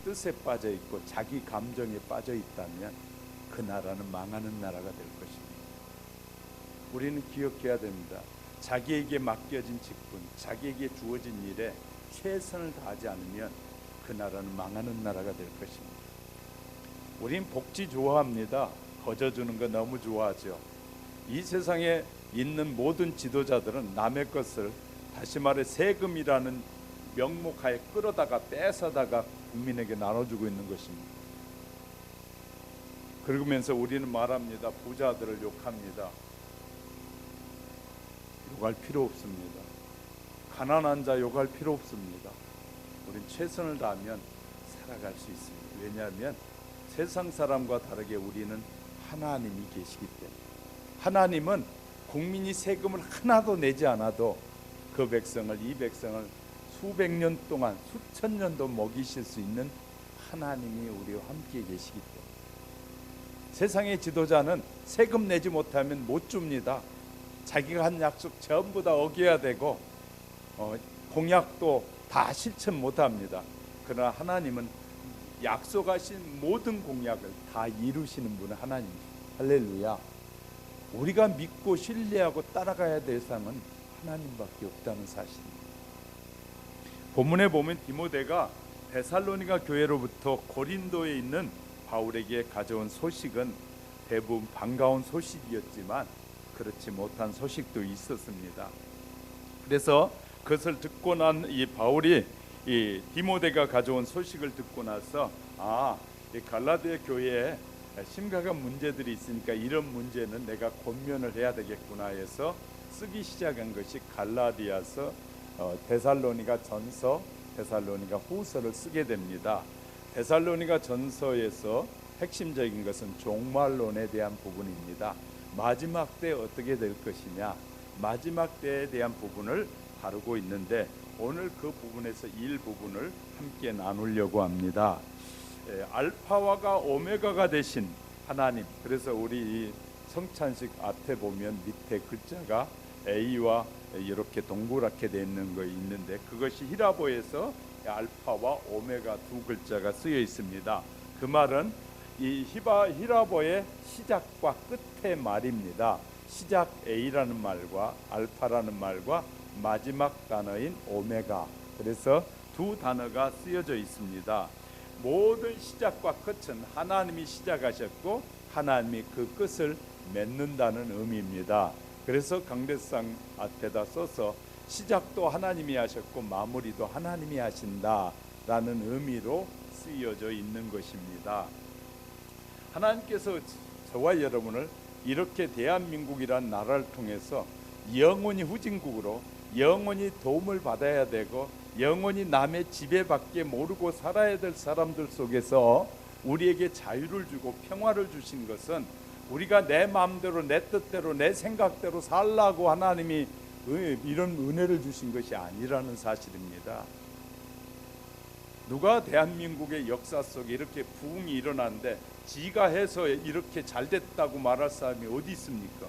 뜻에 빠져 있고 자기 감정에 빠져 있다면 그 나라는 망하는 나라가 될 것입니다. 우리는 기억해야 됩니다. 자기에게 맡겨진 직분, 자기에게 주어진 일에 최선을 다하지 않으면 그 나라는 망하는 나라가 될 것입니다. 우린 복지 좋아합니다. 거저주는 거 너무 좋아하죠. 이 세상에 있는 모든 지도자들은 남의 것을, 다시 말해 세금이라는 명목하에 끌어다가 뺏어다가 국민에게 나눠주고 있는 것입니다. 그러면서 우리는 말합니다. 부자들을 욕합니다. 욕할 필요 없습니다. 가난한 자 욕할 필요 없습니다. 우린 최선을 다하면 살아갈 수 있습니다. 왜냐하면 세상 사람과 다르게 우리는 하나님이 계시기 때문에. 하나님은 국민이 세금을 하나도 내지 않아도 그 백성을, 이 백성을 수백 년 동안, 수천 년도 먹이실 수 있는 하나님이 우리와 함께 계시기 때문에. 세상의 지도자는 세금 내지 못하면 못 줍니다. 자기가 한 약속 전부 다 어겨야 되고 공약도 다 실천 못합니다. 그러나 하나님은 약속하신 모든 공약을 다 이루시는 분은 하나님입니다. 할렐루야. 우리가 믿고 신뢰하고 따라가야 될 상은 하나님밖에 없다는 사실입니다. 본문에 보면 디모데가 데살로니가 교회로부터 고린도에 있는 바울에게 가져온 소식은 대부분 반가운 소식이었지만 그렇지 못한 소식도 있었습니다. 그래서 그것을 듣고 난 이 바울이 이 디모데가 가져온 소식을 듣고 나서 이 갈라디아 교회에 심각한 문제들이 있으니까 이런 문제는 내가 권면을 해야 되겠구나 해서 쓰기 시작한 것이 갈라디아서, 데살로니가 전서, 데살로니가 후서를 쓰게 됩니다. 데살로니가 전서에서 핵심적인 것은 종말론에 대한 부분입니다. 마지막 때 어떻게 될 것이냐, 마지막 때에 대한 부분을 다루고 있는데 오늘 그 부분에서 일부분을 함께 나누려고 합니다. 알파와가 오메가가 되신 하나님. 그래서 우리 이 성찬식 앞에 보면 밑에 글자가 A와 이렇게 동그랗게 되어 있는 거 있는데 그것이 히라보에서 알파와 오메가 두 글자가 쓰여 있습니다. 그 말은 이 히라보의 시작과 끝의 말입니다. 시작 A라는 말과 알파라는 말과 마지막 단어인 오메가, 그래서 두 단어가 쓰여져 있습니다. 모든 시작과 끝은 하나님이 시작하셨고 하나님이 그 끝을 맺는다는 의미입니다. 그래서 강대상 앞에다 써서 시작도 하나님이 하셨고 마무리도 하나님이 하신다라는 의미로 쓰여져 있는 것입니다. 하나님께서 저와 여러분을 이렇게 대한민국이란 나라를 통해서 영원히 후진국으로 영원히 도움을 받아야 되고 영원히 남의 지배밖에 모르고 살아야 될 사람들 속에서 우리에게 자유를 주고 평화를 주신 것은 우리가 내 마음대로 내 뜻대로 내 생각대로 살라고 하나님이 이런 은혜를 주신 것이 아니라는 사실입니다. 누가 대한민국의 역사 속에 이렇게 부흥이 일어났는데 지가 해서 이렇게 잘 됐다고 말할 사람이 어디 있습니까?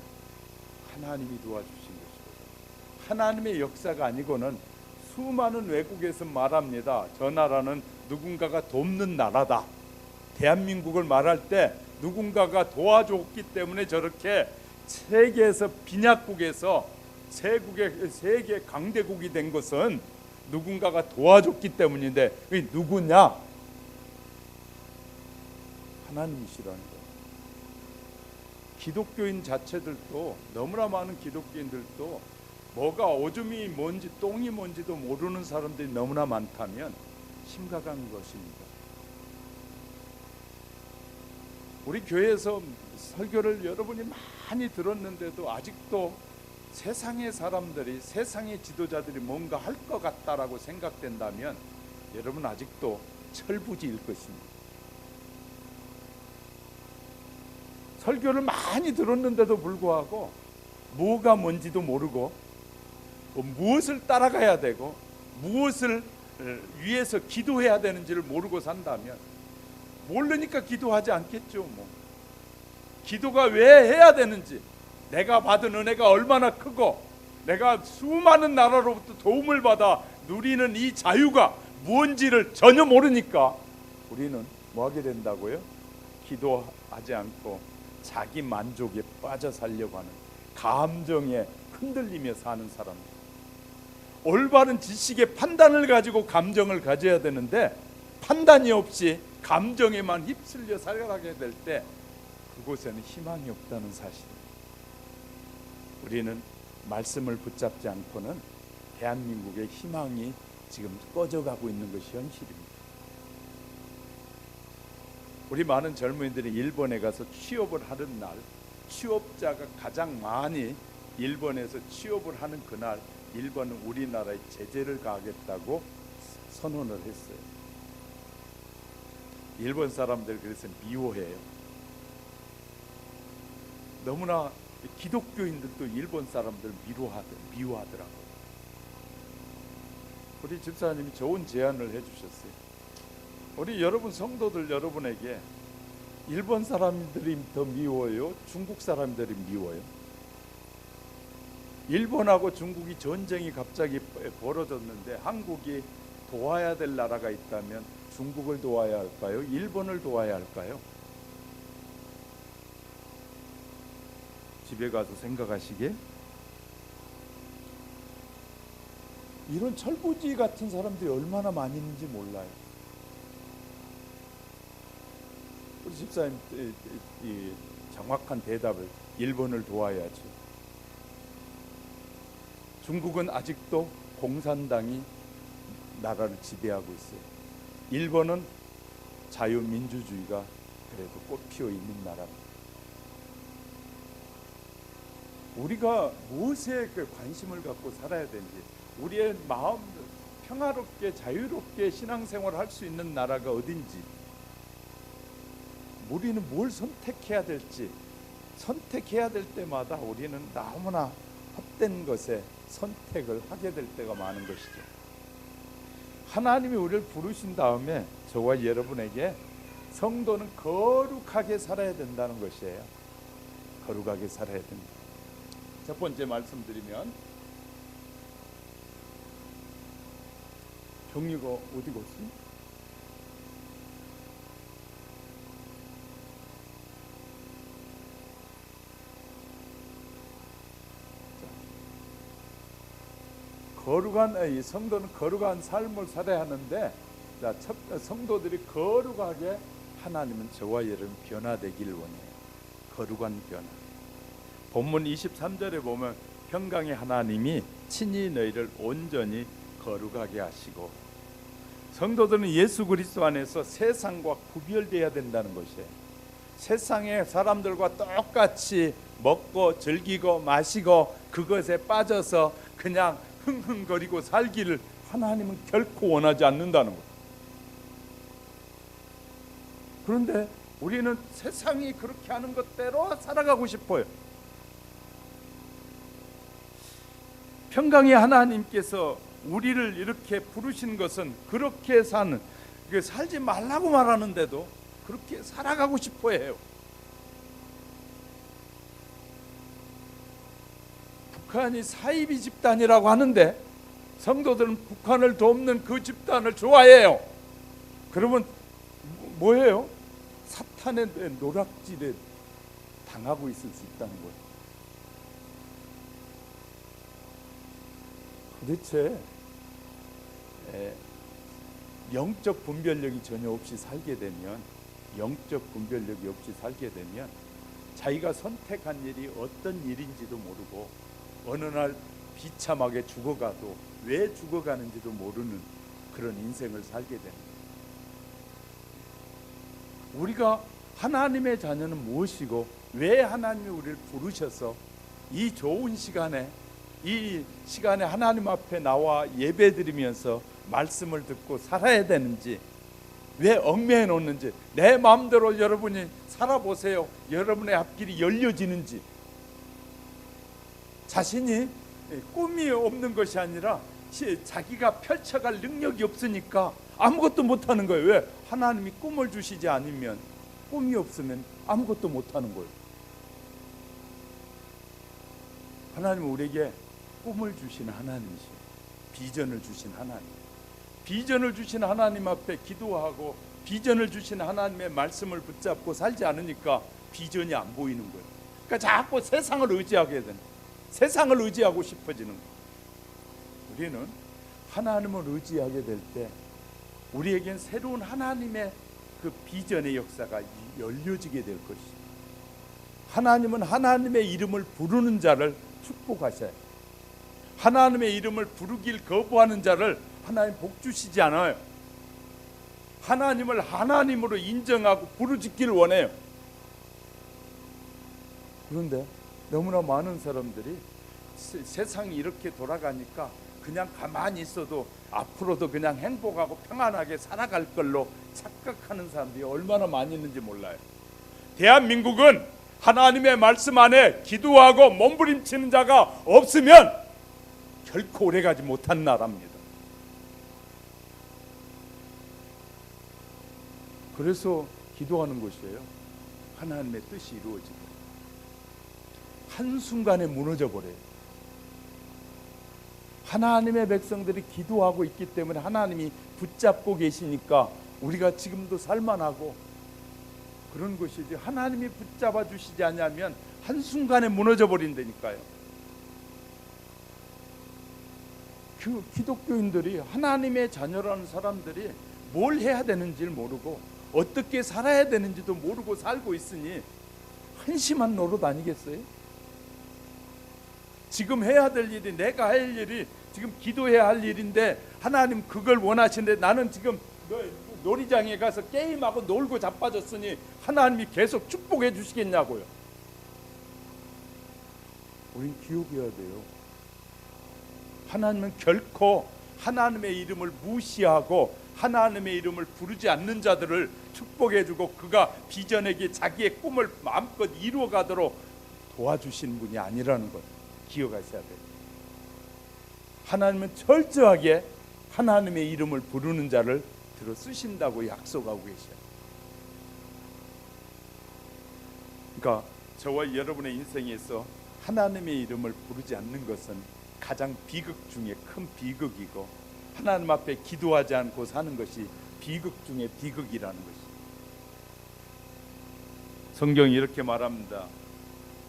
하나님이 도와주신 것이고 하나님의 역사가 아니고는 수많은 외국에서 말합니다. 저 나라는 누군가가 돕는 나라다. 대한민국을 말할 때 누군가가 도와줬기 때문에 저렇게 세계에서 빈약국에서 세계 강대국이 된 것은 누군가가 도와줬기 때문인데 그게 누구냐? 하나님이시라는 거예요. 기독교인 자체들도, 너무나 많은 기독교인들도 뭐가 오줌이 뭔지 똥이 뭔지도 모르는 사람들이 너무나 많다면 심각한 것입니다. 우리 교회에서 설교를 여러분이 많이 들었는데도 아직도 세상의 사람들이, 세상의 지도자들이 뭔가 할 것 같다라고 생각된다면 여러분 아직도 철부지일 것입니다. 설교를 많이 들었는데도 불구하고 뭐가 뭔지도 모르고 무엇을 따라가야 되고 무엇을 위해서 기도해야 되는지를 모르고 산다면, 모르니까 기도하지 않겠죠. 기도가 왜 해야 되는지, 내가 받은 은혜가 얼마나 크고 내가 수많은 나라로부터 도움을 받아 누리는 이 자유가 무엇인지를 전혀 모르니까 우리는 뭐 하게 된다고요? 기도하지 않고 자기 만족에 빠져 살려고 하는, 감정에 흔들리며 사는 사람. 올바른 지식의 판단을 가지고 감정을 가져야 되는데 판단이 없이 감정에만 휩쓸려 살아가게 될 때 그곳에는 희망이 없다는 사실입니다. 우리는 말씀을 붙잡지 않고는 대한민국의 희망이 지금 꺼져가고 있는 것이 현실입니다. 우리 많은 젊은이들이 일본에 가서 취업을 하는 날, 취업자가 가장 많이 일본에서 취업을 하는 그날, 일본은 우리나라에 제재를 가하겠다고 선언을 했어요. 일본 사람들 그래서 미워해요. 너무나 기독교인들도 일본 사람들 미워하더라고요. 우리 집사님이 좋은 제안을 해주셨어요. 우리 여러분 성도들 여러분에게 일본 사람들이 더 미워요? 중국 사람들이 미워요? 일본하고 중국이 전쟁이 갑자기 벌어졌는데 한국이 도와야 될 나라가 있다면 중국을 도와야 할까요? 일본을 도와야 할까요? 집에 가서 생각하시게. 이런 철부지 같은 사람들이 얼마나 많이 있는지 몰라요. 우리 집사님 이 정확한 대답을, 일본을 도와야죠. 중국은 아직도 공산당이 나라를 지배하고 있어요. 일본은 자유민주주의가 그래도 꽃피어 있는 나라입니다. 우리가 무엇에 관심을 갖고 살아야 되는지, 우리의 마음 평화롭게 자유롭게 신앙생활을 할 수 있는 나라가 어딘지, 우리는 뭘 선택해야 될지, 선택해야 될 때마다 우리는 너무나 헛된 것에 선택을 하게 될 때가 많은 것이죠. 하나님이 우리를 부르신 다음에 저와 여러분에게 성도는 거룩하게 살아야 된다는 것이에요. 거룩하게 살아야 됩니다. 첫 번째 말씀드리면, 종이가 어디 갔지? 거룩한 성도는 거룩한 삶을 살아야 하는데, 자, 성도들이 거룩하게, 하나님은 저와 여러분 변화되기를 원해요. 거룩한 변화. 본문 23절에 보면 평강의 하나님이 친히 너희를 온전히 거룩하게 하시고, 성도들은 예수 그리스도 안에서 세상과 구별돼야 된다는 것이에요. 세상의 사람들과 똑같이 먹고 즐기고 마시고 그것에 빠져서 그냥 흥흥거리고 살기를 하나님은 결코 원하지 않는다는 거예요. 그런데 우리는 세상이 그렇게 하는 것대로 살아가고 싶어요. 평강의 하나님께서 우리를 이렇게 부르신 것은 그렇게 살지 말라고 말하는데도 그렇게 살아가고 싶어 해요. 북한이 사이비 집단이라고 하는데 성도들은 북한을 돕는 그 집단을 좋아해요. 그러면 뭐예요? 사탄의 노략질에 당하고 있을 수 있다는 거예요. 도대체 영적 분별력이 전혀 없이 살게 되면, 영적 분별력이 없이 살게 되면 자기가 선택한 일이 어떤 일인지도 모르고 어느 날 비참하게 죽어가도 왜 죽어가는지도 모르는 그런 인생을 살게 됩니다. 우리가 하나님의 자녀는 무엇이고 왜 하나님이 우리를 부르셔서 이 좋은 시간에, 이 시간에 하나님 앞에 나와 예배드리면서 말씀을 듣고 살아야 되는지, 왜 얽매여 놓는지, 내 마음대로 여러분이 살아보세요. 여러분의 앞길이 열려지는지. 자신이 꿈이 없는 것이 아니라 자기가 펼쳐갈 능력이 없으니까 아무것도 못하는 거예요. 왜? 하나님이 꿈을 주시지 않으면, 꿈이 없으면 아무것도 못하는 거예요. 하나님은 우리에게 꿈을 주시는 하나님이시죠. 비전을 주신 하나님. 비전을 주신 하나님 앞에 기도하고 비전을 주신 하나님의 말씀을 붙잡고 살지 않으니까 비전이 안 보이는 거예요. 그러니까 자꾸 세상을 의지하게 되는, 세상을 의지하고 싶어지는 거예요. 우리는 하나님을 의지하게 될 때 우리에겐 새로운 하나님의 그 비전의 역사가 열려지게 될 것이죠. 하나님은 하나님의 이름을 부르는 자를 축복하셔요. 하나님의 이름을 부르길 거부하는 자를 하나님 복 주시지 않아요. 하나님을 하나님으로 인정하고 부르짖기를 원해요. 그런데 너무나 많은 사람들이 세상이 이렇게 돌아가니까 그냥 가만히 있어도 앞으로도 그냥 행복하고 평안하게 살아갈 걸로 착각하는 사람들이 얼마나 많이 있는지 몰라요. 대한민국은 하나님의 말씀 안에 기도하고 몸부림치는 자가 없으면 결코 오래가지 못한 나라입니다. 그래서 기도하는 것이에요. 하나님의 뜻이 이루어지고 한순간에 무너져 버려요. 하나님의 백성들이 기도하고 있기 때문에 하나님이 붙잡고 계시니까 우리가 지금도 살만하고 그런 것이지, 하나님이 붙잡아 주시지 않으면 한순간에 무너져 버린다니까요. 그 기독교인들이, 하나님의 자녀라는 사람들이 뭘 해야 되는지를 모르고 어떻게 살아야 되는지도 모르고 살고 있으니 한심한 노릇 아니겠어요? 지금 해야 될 일이, 내가 할 일이 지금 기도해야 할 일인데 하나님 그걸 원하시는데 나는 지금 놀이장에 가서 게임하고 놀고 자빠졌으니 하나님이 계속 축복해 주시겠냐고요. 우린 기억해야 돼요. 하나님은 결코 하나님의 이름을 무시하고 하나님의 이름을 부르지 않는 자들을 축복해주고 그가 비전에게 자기의 꿈을 마음껏 이루어가도록 도와주시는 분이 아니라는 것 기억하셔야 돼요. 하나님은 철저하게 하나님의 이름을 부르는 자를 들어 쓰신다고 약속하고 계셔요. 그러니까 저와 여러분의 인생에서 하나님의 이름을 부르지 않는 것은 가장 비극 중에 큰 비극이고, 하나님 앞에 기도하지 않고 사는 것이 비극 중에 비극이라는 것이. 성경이 이렇게 말합니다.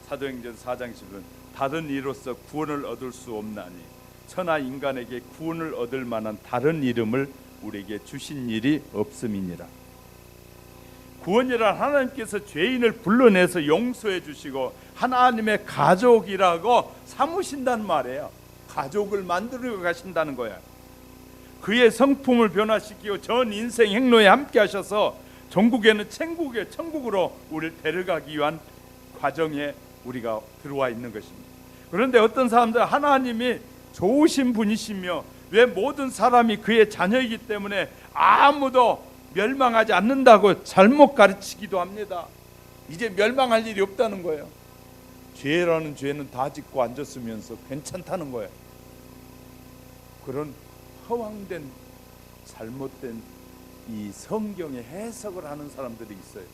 사도행전 4장 10은 다른 이로서 구원을 얻을 수 없나니 천하 인간에게 구원을 얻을 만한 다른 이름을 우리에게 주신 일이 없음이니라. 구원이란 하나님께서 죄인을 불러내서 용서해 주시고 하나님의 가족이라고 삼으신다는 말이에요. 가족을 만들어 가신다는 거야. 그의 성품을 변화시키고 전 인생 행로에 함께 하셔서 전국에는 천국으로 우리를 데려가기 위한 과정에 우리가 들어와 있는 것입니다. 그런데 어떤 사람들은 하나님이 좋으신 분이시며 왜 모든 사람이 그의 자녀이기 때문에 아무도 멸망하지 않는다고 잘못 가르치기도 합니다. 이제 멸망할 일이 없다는 거예요. 죄라는 죄는 다 짓고 앉았으면서 괜찮다는 거예요. 그런 허황된 잘못된 이 성경의 해석을 하는 사람들이 있어요.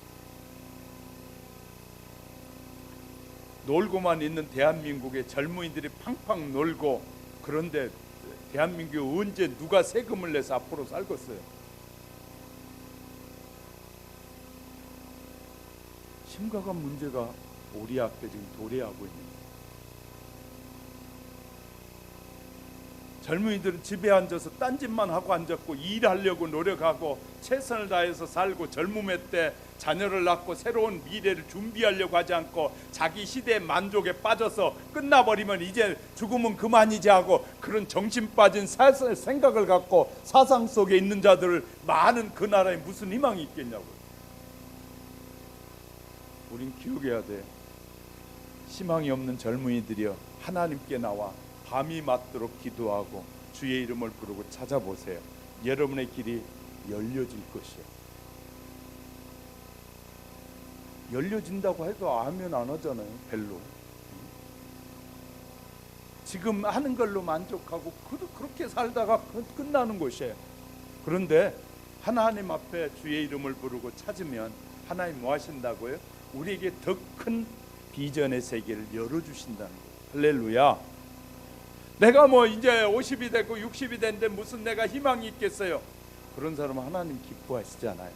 놀고만 있는 대한민국의 젊은이들이 팡팡 놀고, 그런데 대한민국에 언제 누가 세금을 내서 앞으로 살겠어요? 심각한 문제가 우리 앞에 지금 도래하고 있는 거예요. 젊은이들은 집에 앉아서 딴짓만 하고 앉았고 일하려고 노력하고 최선을 다해서 살고 젊음의 때 자녀를 낳고 새로운 미래를 준비하려고 하지 않고 자기 시대의 만족에 빠져서 끝나버리면 이제 죽으면 그만이지 하고 그런 정신 빠진 생각을 갖고 사상 속에 있는 자들을 많은 그 나라에 무슨 희망이 있겠냐고요. 우린 기억해야 돼. 희망이 없는 젊은이들이여 하나님께 나와 밤이 맞도록 기도하고 주의 이름을 부르고 찾아보세요. 여러분의 길이 열려질 것이에요. 열려진다고 해도 아멘 안 하잖아요. 별로. 지금 하는 걸로 만족하고 그렇게 살다가 끝나는 것이에요. 그런데 하나님 앞에 주의 이름을 부르고 찾으면 하나님 뭐 하신다고요? 우리에게 더 큰 비전의 세계를 열어주신다는 거예요. 할렐루야. 내가 뭐 이제 50이 됐고 60이 됐는데 무슨 내가 희망이 있겠어요? 그런 사람은 하나님 기뻐하시지 않아요.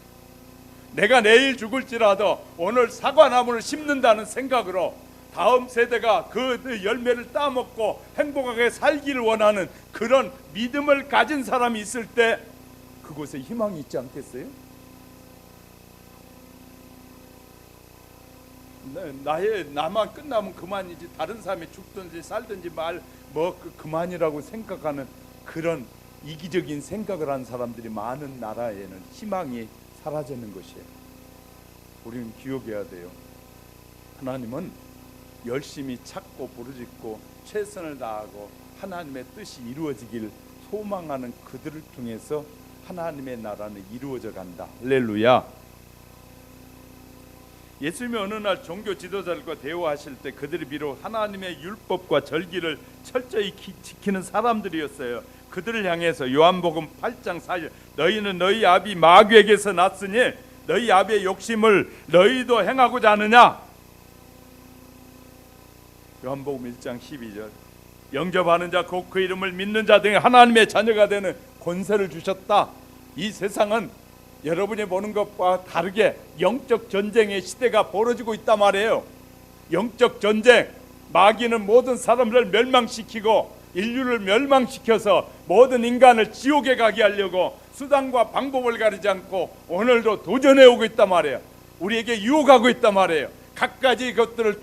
내가 내일 죽을지라도 오늘 사과나무를 심는다는 생각으로 다음 세대가 그 열매를 따먹고 행복하게 살기를 원하는 그런 믿음을 가진 사람이 있을 때 그곳에 희망이 있지 않겠어요? 나만 끝나면 그만이지, 다른 사람이 죽든지 살든지 그만이라고 생각하는 그런 이기적인 생각을 하는 사람들이 많은 나라에는 희망이 사라지는 것이에요. 우리는 기억해야 돼요. 하나님은 열심히 찾고 부르짖고 최선을 다하고 하나님의 뜻이 이루어지길 소망하는 그들을 통해서 하나님의 나라는 이루어져 간다. 할렐루야. 예수님이 어느 날 종교 지도자들과 대화하실 때 그들이 비록 하나님의 율법과 절기를 철저히 지키는 사람들이었어요. 그들을 향해서 요한복음 8장 4절, 너희는 너희 아비 마귀에게서 났으니 너희 아비의 욕심을 너희도 행하고자 하느냐. 요한복음 1장 12절, 영접하는 자 곧 그 이름을 믿는 자 등에 하나님의 자녀가 되는 권세를 주셨다. 이 세상은 여러분이 보는 것과 다르게 영적 전쟁의 시대가 벌어지고 있단 말이에요. 영적 전쟁, 마귀는 모든 사람들을 멸망시키고 인류를 멸망시켜서 모든 인간을 지옥에 가게 하려고 수단과 방법을 가리지 않고 오늘도 도전해 오고 있단 말이에요. 우리에게 유혹하고 있단 말이에요. 갖가지 것들을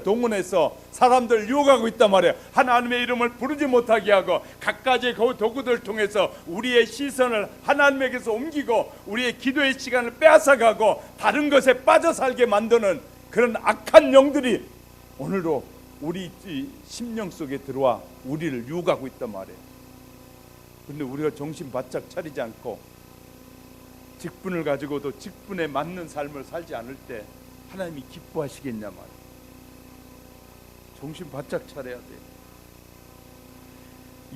동원해서 사람들을 유혹하고 있단 말이에요. 하나님의 이름을 부르지 못하게 하고 갖가지 그 도구들을 통해서 우리의 시선을 하나님에게서 옮기고 우리의 기도의 시간을 빼앗아가고 다른 것에 빠져 살게 만드는 그런 악한 영들이 오늘도 우리 심령 속에 들어와 우리를 유혹하고 있단 말이에요. 그런데 우리가 정신 바짝 차리지 않고 직분을 가지고도 직분에 맞는 삶을 살지 않을 때 하나님이 기뻐하시겠냐 말이에요. 정신 바짝 차려야 돼요.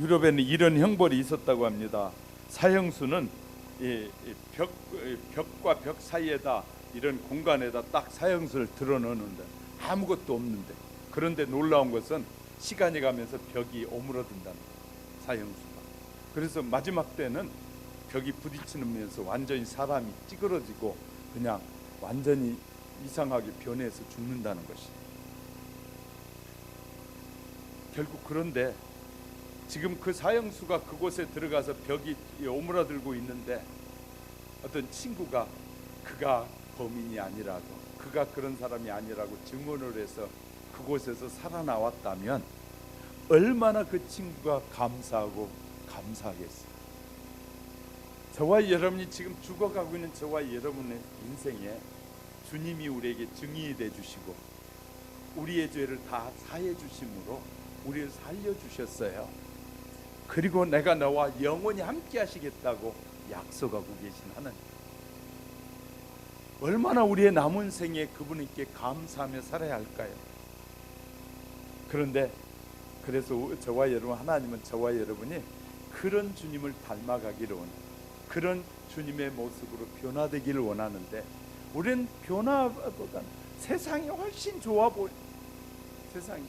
유럽에는 이런 형벌이 있었다고 합니다. 사형수는 벽과 벽 사이에다 이런 공간에다 딱 사형수를 들어넣는데 아무것도 없는데, 그런데 놀라운 것은 시간이 가면서 벽이 오므러든다는 거예요. 사형수가. 그래서 마지막 때는 벽이 부딪히면서 완전히 사람이 찌그러지고 그냥 완전히 이상하게 변해서 죽는다는 것이. 결국 그런데 지금 그 사형수가 그곳에 들어가서 벽이 오므라들고 있는데 어떤 친구가 그가 범인이 아니라고, 그가 그런 사람이 아니라고 증언을 해서 그곳에서 살아나왔다면 얼마나 그 친구가 감사하고 감사하겠어요. 저와 여러분이 지금 죽어가고 있는 저와 여러분의 인생에 주님이 우리에게 증인이 되주시고 우리의 죄를 다 사해 주심으로 우리를 살려주셨어요. 그리고 내가 너와 영원히 함께 하시겠다고 약속하고 계신 하나님, 얼마나 우리의 남은 생에 그분께 감사하며 살아야 할까요? 그런데 그래서 저와 여러분, 하나님은 저와 여러분이 그런 주님을 닮아가기를 원해요. 그런 주님의 모습으로 변화되기를 원하는데 우리는 변화보다는 세상이 훨씬 좋아 보여요. 세상이.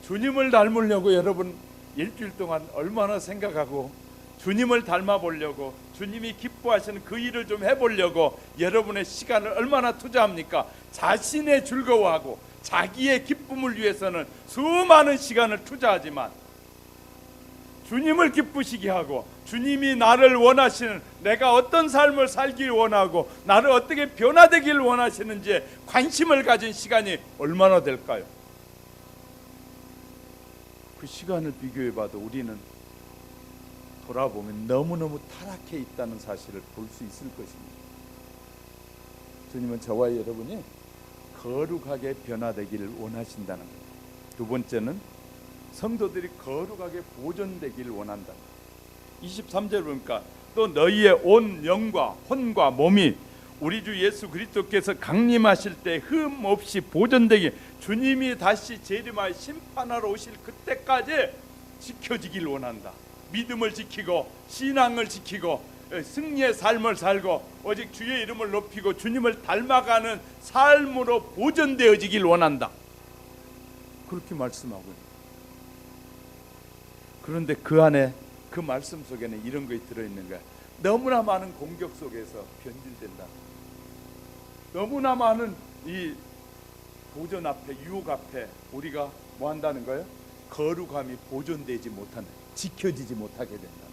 주님을 닮으려고 여러분 일주일 동안 얼마나 생각하고 주님을 닮아 보려고 주님이 기뻐하시는 그 일을 좀 해보려고 여러분의 시간을 얼마나 투자합니까? 자신의 즐거워하고 자기의 기쁨을 위해서는 수많은 시간을 투자하지만 주님을 기쁘시게 하고 주님이 나를 원하시는, 내가 어떤 삶을 살길 원하고 나를 어떻게 변화되길 원하시는지 관심을 가진 시간이 얼마나 될까요? 그 시간을 비교해봐도 우리는 돌아보면 너무너무 타락해 있다는 사실을 볼 수 있을 것입니다. 주님은 저와 여러분이 거룩하게 변화되기를 원하신다는 거예요. 두 번째는 성도들이 거룩하게 보존되기를 원한다. 23절 보니까 또 너희의 온 영과 혼과 몸이 우리 주 예수 그리스도께서 강림하실 때 흠 없이 보존되기, 주님이 다시 재림하여 심판하러 오실 그때까지 지켜지길 원한다. 믿음을 지키고 신앙을 지키고 승리의 삶을 살고 오직 주의 이름을 높이고 주님을 닮아가는 삶으로 보존되어지길 원한다. 그렇게 말씀하고 있습니다. 그런데 그 안에 그 말씀 속에는 이런 것이 들어있는 거야. 너무나 많은 공격 속에서 변질된다. 너무나 많은 이 도전 앞에, 유혹 앞에 우리가 뭐 한다는 거예요? 거룩함이 보존되지 못한다. 지켜지지 못하게 된다.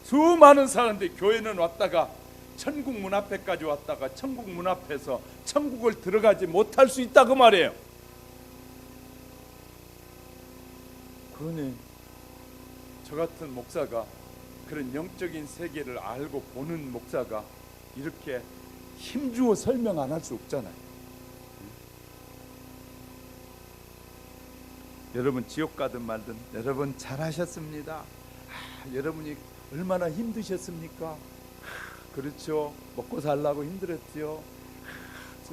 수많은 사람들이 교회는 왔다가 천국 문 앞에까지 왔다가 천국 문 앞에서 천국을 들어가지 못할 수 있다 그 말이에요. 그러니 저 같은 목사가, 그런 영적인 세계를 알고 보는 목사가 이렇게 힘주어 설명 안 할 수 없잖아요. 여러분 지옥 가든 말든 여러분 잘하셨습니다. 여러분이 얼마나 힘드셨습니까? 그렇죠. 먹고 살라고 힘들었지요.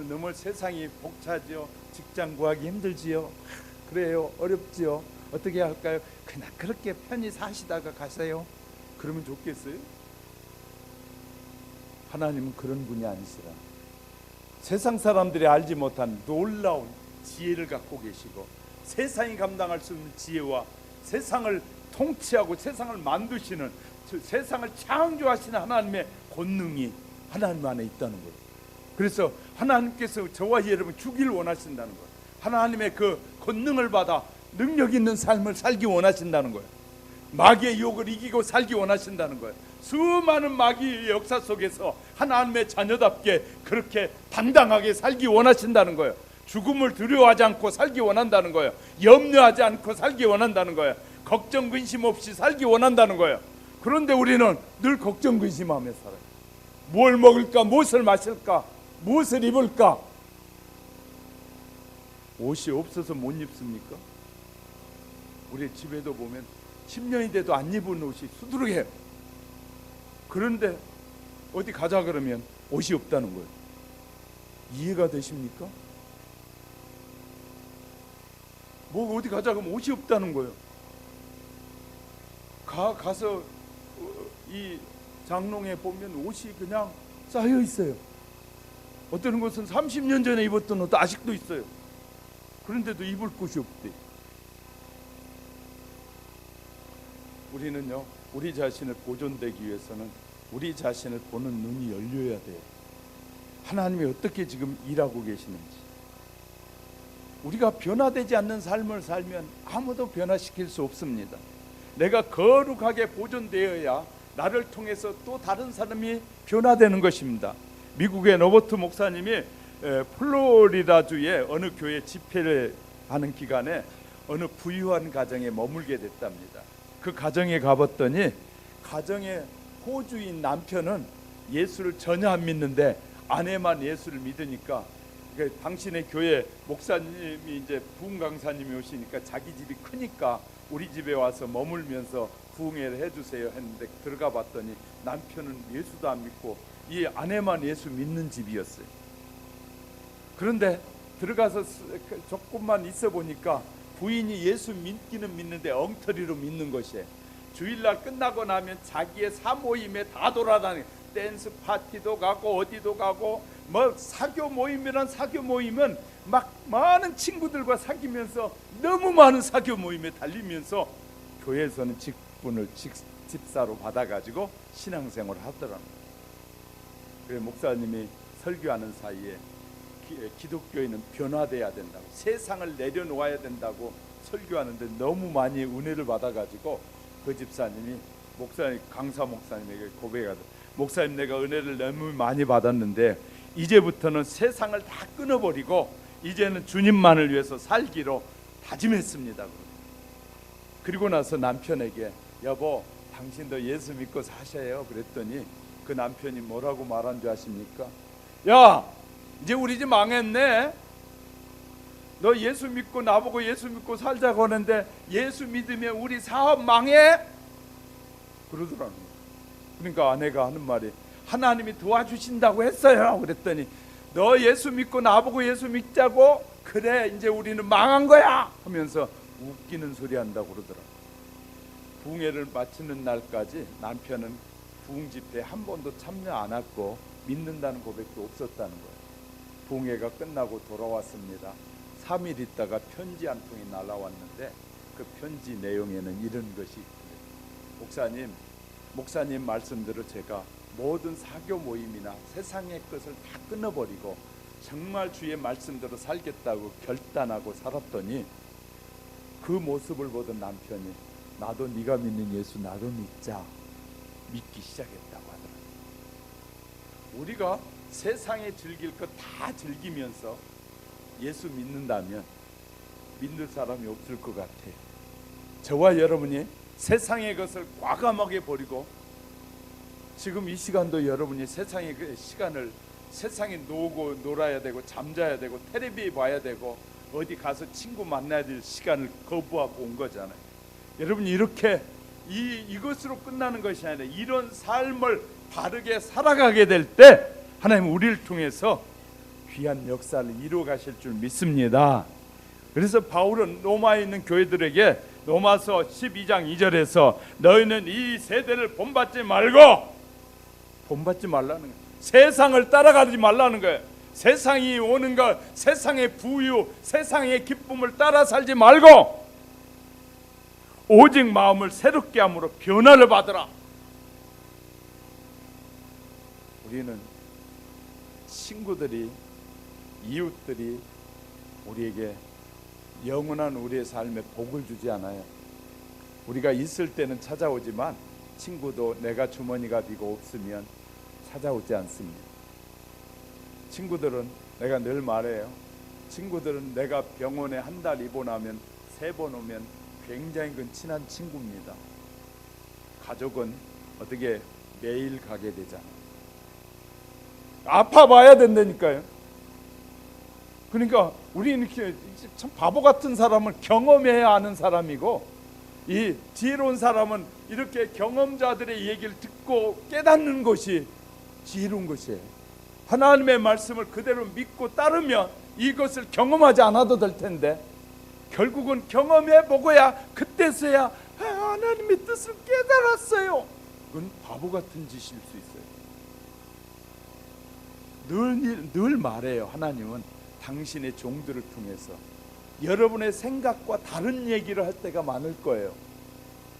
너무 세상이 벅차죠. 직장 구하기 힘들지요. 그래요. 어렵지요. 어떻게 할까요? 그냥 그렇게 편히 사시다가 가세요. 그러면 좋겠어요? 하나님은 그런 분이 아니시라. 세상 사람들이 알지 못한 놀라운 지혜를 갖고 계시고, 세상이 감당할 수 없는 지혜와 세상을 통치하고 세상을 만드시는, 세상을 창조하시는 하나님의 권능이 하나님 안에 있다는 거예요. 그래서 하나님께서 저와 여러분 주기를 원하신다는 거예요. 하나님의 그 권능을 받아 능력 있는 삶을 살기 원하신다는 거예요. 마귀의 유혹을 이기고 살기 원하신다는 거예요. 수많은 마귀의 역사 속에서 하나님의 자녀답게 그렇게 당당하게 살기 원하신다는 거예요. 죽음을 두려워하지 않고 살기 원한다는 거예요. 염려하지 않고 살기 원한다는 거예요. 걱정 근심 없이 살기 원한다는 거예요. 그런데 우리는 늘 걱정 근심하며 살아요. 뭘 먹을까, 무엇을 마실까, 무엇을 입을까. 옷이 없어서 못 입습니까? 우리 집에도 보면 10년이 돼도 안 입은 옷이 수두룩해요. 그런데 어디 가자 그러면 옷이 없다는 거예요. 이해가 되십니까? 뭐 어디 가자 그러면 옷이 없다는 거예요. 가서 이 장롱에 보면 옷이 그냥 쌓여 있어요. 어떤 곳은 30년 전에 입었던 옷도 아직도 있어요. 그런데도 입을 곳이 없대. 우리는요, 우리 자신을 보존되기 위해서는 우리 자신을 보는 눈이 열려야 돼요. 하나님이 어떻게 지금 일하고 계시는지. 우리가 변화되지 않는 삶을 살면 아무도 변화시킬 수 없습니다. 내가 거룩하게 보존되어야 나를 통해서 또 다른 사람이 변화되는 것입니다. 미국의 로버트 목사님이 플로리다주의 어느 교회 집회를 하는 기간에 어느 부유한 가정에 머물게 됐답니다. 그 가정에 가봤더니 가정의 호주인 남편은 예수를 전혀 안 믿는데 아내만 예수를 믿으니까, 당신의 교회 목사님이 이제 부흥 강사님이 오시니까 자기 집이 크니까 우리 집에 와서 머물면서 부흥회를 해주세요 했는데 들어가 봤더니 남편은 예수도 안 믿고 이 아내만 예수 믿는 집이었어요. 그런데 들어가서 조금만 있어 보니까 부인이 예수 믿기는 믿는데 엉터리로 믿는 것이에요. 주일날 끝나고 나면 자기의 사모임에 다 돌아다니고 댄스 파티도 가고 어디도 가고, 뭐 사교 모임이란 사교 모임은 막 많은 친구들과 사귀면서 너무 많은 사교 모임에 달리면서 교회에서는 직분을 집사로 받아가지고 신앙생활을 하더라고요. 그래서 목사님이 설교하는 사이에 기독교인은 변화돼야 된다고, 세상을 내려놓아야 된다고 설교하는데 너무 많이 은혜를 받아가지고 그 집사님이 목사님, 강사 목사님에게 고백하더라고요. 목사님, 내가 은혜를 너무 많이 받았는데 이제부터는 세상을 다 끊어버리고 이제는 주님만을 위해서 살기로 다짐했습니다. 그리고 나서 남편에게 여보, 당신도 예수 믿고 사셔요 그랬더니 그 남편이 뭐라고 말한 줄 아십니까? 야, 이제 우리 집 망했네. 너 예수 믿고 나보고 예수 믿고 살자고 하는데 예수 믿으면 우리 사업 망해? 그러더라는 거예요. 그러니까 아내가 하는 말이 하나님이 도와주신다고 했어요. 그랬더니 너 예수 믿고 나보고 예수 믿자고? 그래, 이제 우리는 망한 거야 하면서 웃기는 소리 한다고 그러더라고요. 부흥회를 마치는 날까지 남편은 부흥 집회에 한 번도 참여 안 했고 믿는다는 고백도 없었다는 거예요. 부흥회가 끝나고 돌아왔습니다. 3일 있다가 편지 한 통이 날아왔는데 그 편지 내용에는 이런 것이 있습니다. 목사님 말씀대로 제가 모든 사교 모임이나 세상의 것을 다 끊어버리고 정말 주의 말씀대로 살겠다고 결단하고 살았더니 그 모습을 보던 남편이 나도 네가 믿는 예수 나도 믿자 믿기 시작했다고 하더라고요. 우리가 세상에 즐길 것 다 즐기면서 예수 믿는다면 믿는 사람이 없을 것 같아요. 저와 여러분이 세상의 것을 과감하게 버리고 지금 이 시간도 여러분이 세상의 그 시간을 세상에 놀아야 되고 잠자야 되고 텔레비 봐야 되고 어디 가서 친구 만나야 될 시간을 거부하고 온 거잖아요. 여러분 이렇게 이것으로 끝나는 것이 아니라 이런 삶을 바르게 살아가게 될 때 하나님은 우리를 통해서 귀한 역사를 이루어 가실 줄 믿습니다. 그래서 바울은 로마에 있는 교회들에게 로마서 12장 2절에서 너희는 이 세대를 본받지 말고 본받지 말라는 거예요. 세상을 따라가지 말라는 거예요. 세상이 오는 것, 세상의 부유, 세상의 기쁨을 따라 살지 말고 오직 마음을 새롭게 함으로 변화를 받으라. 우리는 친구들이, 이웃들이 우리에게 영원한 우리의 삶에 복을 주지 않아요. 우리가 있을 때는 찾아오지만 친구도 내가 주머니가 비고 없으면 찾아오지 않습니다. 친구들은 내가 늘 말해요. 친구들은 내가 병원에 한 달 입원하면 3번 오면 굉장히 친한 친구입니다. 가족은 어떻게 매일 가게 되잖아요. 아파봐야 된다니까요. 그러니까 우리는 이렇게 참 바보 같은 사람은 경험해야 아는 사람이고 이 지혜로운 사람은 이렇게 경험자들의 얘기를 듣고 깨닫는 것이 지혜로운 것이에요. 하나님의 말씀을 그대로 믿고 따르면 이것을 경험하지 않아도 될 텐데 결국은 경험해 보고야 그때서야 하나님의 뜻을 깨달았어요. 그건 바보 같은 짓일 수 있어요. 늘 말해요. 하나님은 당신의 종들을 통해서 여러분의 생각과 다른 얘기를 할 때가 많을 거예요.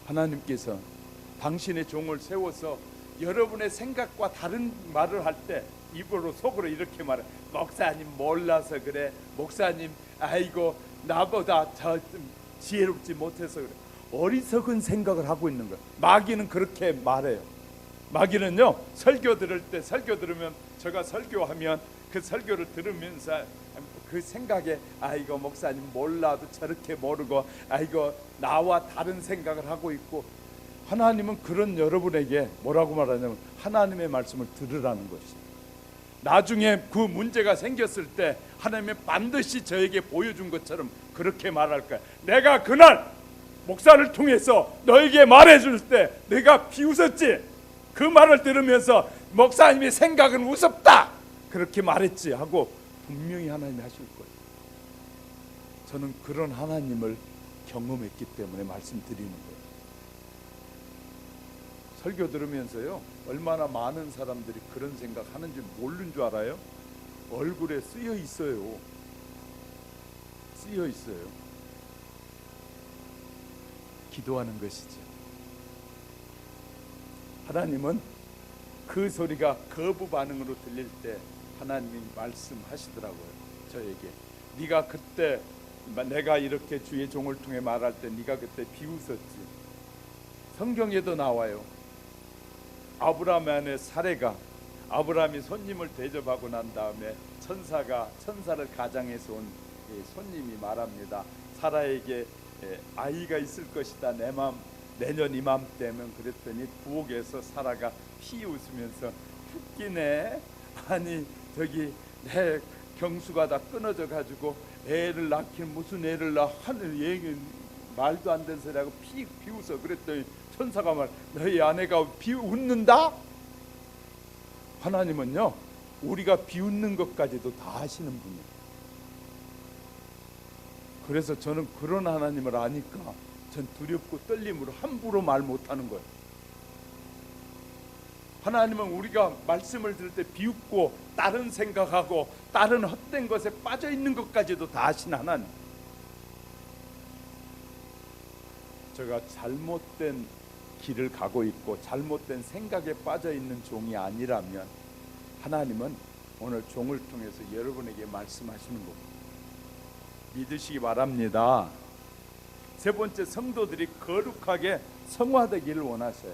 하나님께서 당신의 종을 세워서 여러분의 생각과 다른 말을 할 때 입으로 속으로 이렇게 말해. 목사님 몰라서 그래. 목사님 아이고 나보다 저 지혜롭지 못해서 그래. 어리석은 생각을 하고 있는 거예요. 마귀는 그렇게 말해요. 마귀는요 설교 들을 때 설교 들으면 제가 설교하면 그 설교를 들으면서 그 생각에 아이고 목사님 몰라도 저렇게 모르고 아이고 나와 다른 생각을 하고 있고 하나님은 그런 여러분에게 뭐라고 말하냐면 하나님의 말씀을 들으라는 것이죠. 나중에 그 문제가 생겼을 때 하나님이 반드시 저에게 보여준 것처럼 그렇게 말할 거야. 내가 그날 목사를 통해서 너에게 말해줄 때 내가 비웃었지. 그 말을 들으면서 목사님의 생각은 우습다 그렇게 말했지 하고 분명히 하나님이 하실 거예요. 저는 그런 하나님을 경험했기 때문에 말씀드리는 거예요. 설교 들으면서요 얼마나 많은 사람들이 그런 생각 하는지 모르는 줄 알아요? 얼굴에 쓰여 있어요. 쓰여 있어요. 기도하는 것이죠. 하나님은 그 소리가 거부 반응으로 들릴 때 하나님이 말씀하시더라고요. 저에게 네가 그때 내가 이렇게 주의 종을 통해 말할 때 네가 그때 비웃었지. 성경에도 나와요. 아브라함 안에 사례가 아브라함이 손님을 대접하고 난 다음에 천사를 가장해서 온 손님이 말합니다. 사라에게 아이가 있을 것이다. 내년 이맘때면 그랬더니 부엌에서 사라가 피 웃으면서 웃기네. 아니 저기 내 경수가 다 끊어져 가지고 애를 낳긴 무슨 애를 낳아 하늘 얘기 말도 안 되는 소리하고 비웃어. 그랬더니 천사가 말 너희 아내가 비웃는다? 하나님은요 우리가 비웃는 것까지도 다 하시는 분이에요. 그래서 저는 그런 하나님을 아니까 전 두렵고 떨림으로 함부로 말 못하는 거예요. 하나님은 우리가 말씀을 들을 때 비웃고 다른 생각하고 다른 헛된 것에 빠져 있는 것까지도 다 아신 하나님. 제가 잘못된 길을 가고 있고 잘못된 생각에 빠져 있는 종이 아니라면 하나님은 오늘 종을 통해서 여러분에게 말씀하시는 겁니다. 믿으시기 바랍니다. 세 번째, 성도들이 거룩하게 성화되기를 원하셔요.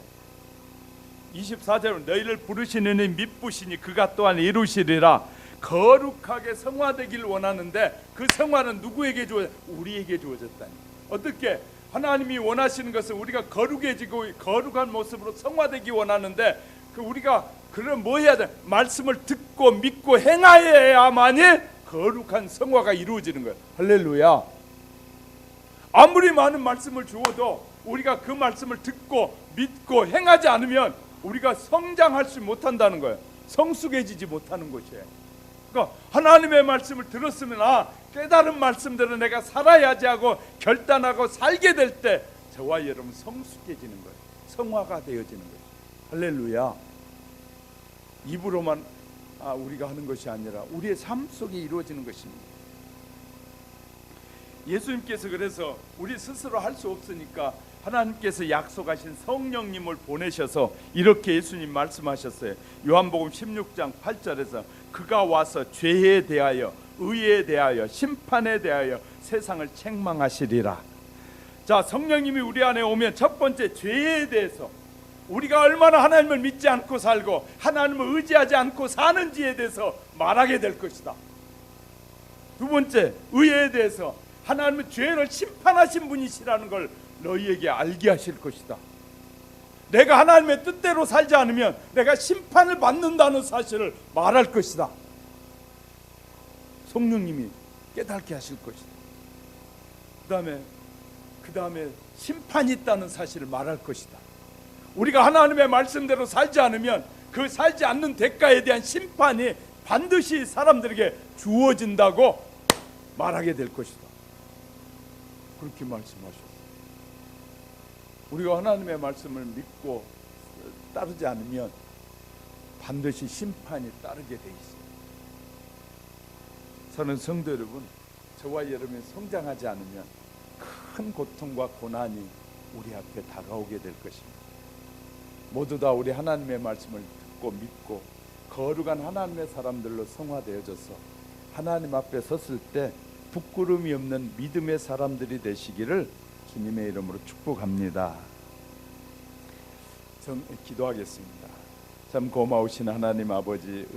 24절은 너희를 부르시는 이 미쁘시니 그가 또한 이루시리라. 거룩하게 성화되기를 원하는데 그 성화는 누구에게 주어졌? 우리에게 주어졌다니. 어떻게? 하나님이 원하시는 것은 우리가 거룩해지고 거룩한 모습으로 성화되기 원하는데 그 우리가 그럼 뭐 해야 돼? 말씀을 듣고 믿고 행하여야만이 거룩한 성화가 이루어지는 거예요. 할렐루야. 아무리 많은 말씀을 주어도 우리가 그 말씀을 듣고 믿고 행하지 않으면 우리가 성장할 수 못한다는 거예요. 성숙해지지 못하는 것이에요. 그러니까 하나님의 말씀을 들었으면 깨달은 말씀대로 내가 살아야지 하고 결단하고 살게 될 때 저와 여러분 성숙해지는 거예요. 성화가 되어지는 거예요. 할렐루야. 입으로만 우리가 하는 것이 아니라 우리의 삶 속에 이루어지는 것입니다. 예수님께서 그래서 우리 스스로 할 수 없으니까 하나님께서 약속하신 성령님을 보내셔서 이렇게 예수님 말씀하셨어요. 요한복음 16장 8절에서 그가 와서 죄에 대하여 의에 대하여 심판에 대하여 세상을 책망하시리라. 자, 성령님이 우리 안에 오면 첫 번째 죄에 대해서 우리가 얼마나 하나님을 믿지 않고 살고 하나님을 의지하지 않고 사는지에 대해서 말하게 될 것이다. 두 번째, 의에 대해서 하나님은 죄를 심판하신 분이시라는 걸 너희에게 알게 하실 것이다. 내가 하나님의 뜻대로 살지 않으면 내가 심판을 받는다는 사실을 말할 것이다. 성령님이 깨닫게 하실 것이다. 그 다음에 심판이 있다는 사실을 말할 것이다. 우리가 하나님의 말씀대로 살지 않으면 그 살지 않는 대가에 대한 심판이 반드시 사람들에게 주어진다고 말하게 될 것이다. 그렇게 말씀하셨어요. 우리가 하나님의 말씀을 믿고 따르지 않으면 반드시 심판이 따르게 돼 있어요. 저는 성도 여러분, 저와 여러분이 성장하지 않으면 큰 고통과 고난이 우리 앞에 다가오게 될 것입니다. 모두 다 우리 하나님의 말씀을 듣고 믿고 거룩한 하나님의 사람들로 성화되어져서 하나님 앞에 섰을 때 부끄러움이 없는 믿음의 사람들이 되시기를 주님의 이름으로 축복합니다. 기도하겠습니다. 참 고마우신 하나님 아버지,